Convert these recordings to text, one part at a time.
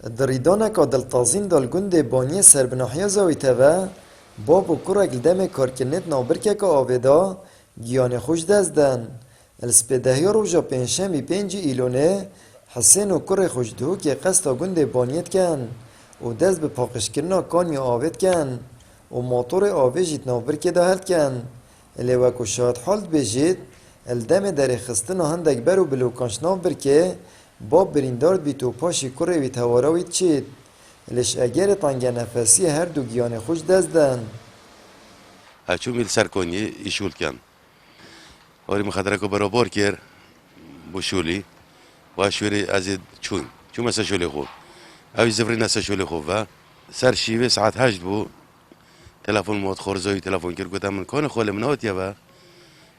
دریدانک دلتازین دال گنده بانی سربناحیا زاویته و باب و کرک دم کارکنت نابرکه که آویدا گیان خوش دزدن. السپیدهی روژا پنجشنبه 5 ایلونه حسین و کر خوش دهو که قصد گنده بانیت کن و دست به پاکش کرنا کانی آوید کن و موتور آویجیت نابرکه ده هلد کن. الیوکو شاد حالت بجید الدم در خستن هندک برو بلوکانش نابرکه باب بریندارد بی تو پاشی کره وی تواراوید چید. لش اگر تانگه نفسی هر دو گیان خوش دزدن. هچو میل سرکونی ایشول کن آری مخدرکو برابر کر بوشولی و شوری از چون مثلا شولی خوب اوی زفری نسا شولی خوب و سر شیوه ساعت 8 بو تلفن موت خورزوی تلفن کرد گفتم من کان خاله منات یا و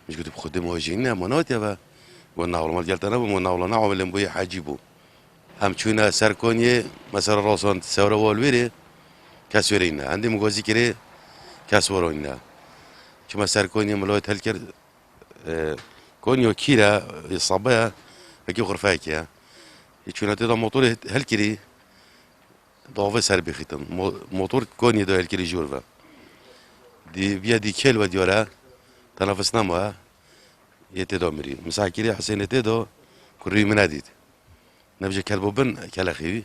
مش گفتم خود مواجهین نه منات یا و قلنا والله ما جلتنا بو قلنا والله نعمل بو حاجی بو همچون سرکونی مثلا راسان سوار والویره کسورینا عندي مغازی کره کسورینا چون سرکونی ملوت هل کرد كونيو كيرا الصبايا هكي غرفاكيا يشونا تدا موتور هالكري ضوافي سربي خيتن موتور كوني دو هالكري جورفا دي بيا دي كيل وديورا تنافسنا ما يتدو مري مساكيري حسين تدو كوري مناديد نبجي كلبو بن كلاخيوي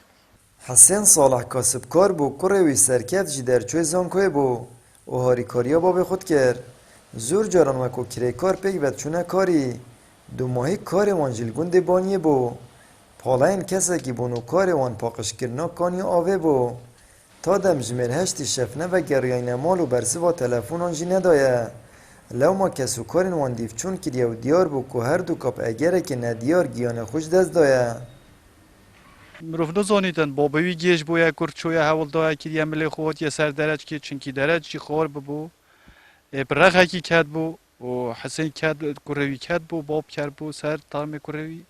حسین صالح کاسبکار بو کره وی سرکت جی در چوی زانکوی بو و هاری کاریا باب خود کرد. زور جاران وکو کره کار پیک بد چونه کاری دو ماهی کار وان جلگون بانیه بو پالاین کسا کی بونو کار وان پاقش کرنا کانی آوه بو تا دم جمیر هشتی شفنه و گریان مال و برسی و تلفون آنجی ندایه لو ما کسو کارین وان دیفچون کریه و دیار بو که هر دو کپ اگره که ندیار گیان خوش دست دایه. مرۆڤ نەزانیتن بابەوی گێژ بۆ یا کورد چۆیە هەوڵدایا کردیە ملێ خۆت یە سەر دەرەج کرد چونکی دەرەجی خۆر ببوو بڕەغێکی کات بوو و حسین کات کوڕەوی کات بوو باب کرد بوو سەر تامی کوڕەوی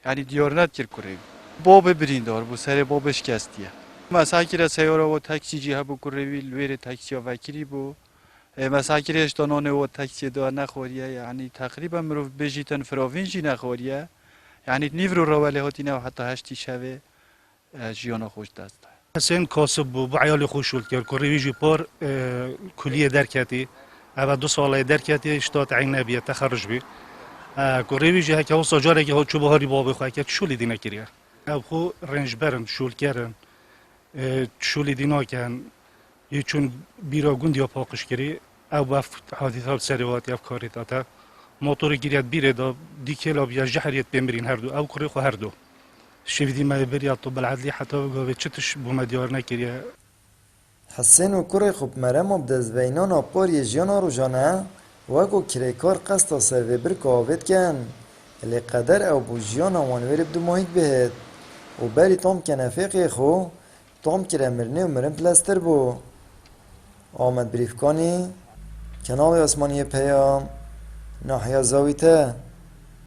یعنی دیار نەکرد کوڕەوی بابە بریندار بوو سەرێ بابە شکستیە مەساکرە سەیارەوە تاکسیجی هەبوو کوڕەوی لوێرە تاکسیا ڤەکری بوو مەساکرە هێشتا نانەوە تاکسیێدا نەخۆریە یعنی تقریبا مرۆڤ بێژیتن فراڤینجی نەخۆریە يعني نيفرو روالي هاتينا وحتى هشتي شوه جيانا خوش دست حسين كاسب بو بعيالي خوش ولد كر كوري ويجي بار كلية دركاتي أبا 2 ساله دركاتي اشتات عين نبيه تخرج بي كوري ويجي هكا هو صجاره كي هو شو بهاري بابي خو هكا شو لدينا كريا أو خو رنج برن شول كرن شو لدينا كان يچون بيرا گونديا پاقش كري أو بف حادثات سروات يفكاري تاتا موتور گیرید بیره دا دیکلا بیا جهریت بمرین هر دو او کاری خو هر دو شویدی ما بریا تو بالعدلی حتی گاوی چتش بومدیار نکریه حسین و کره خوب مرم اب دزوینان آبار یه جیانا رو جانه وگو کریکار قصد سر بر که آوید کن الی قدر او بو جیانا وانویر بدو ماهید بهد و بری تام کنفیقی خو تام کره مرنه و مرم پلستر بو آمد بریفکانی کنال آسمانی پیام ناحیه زاویته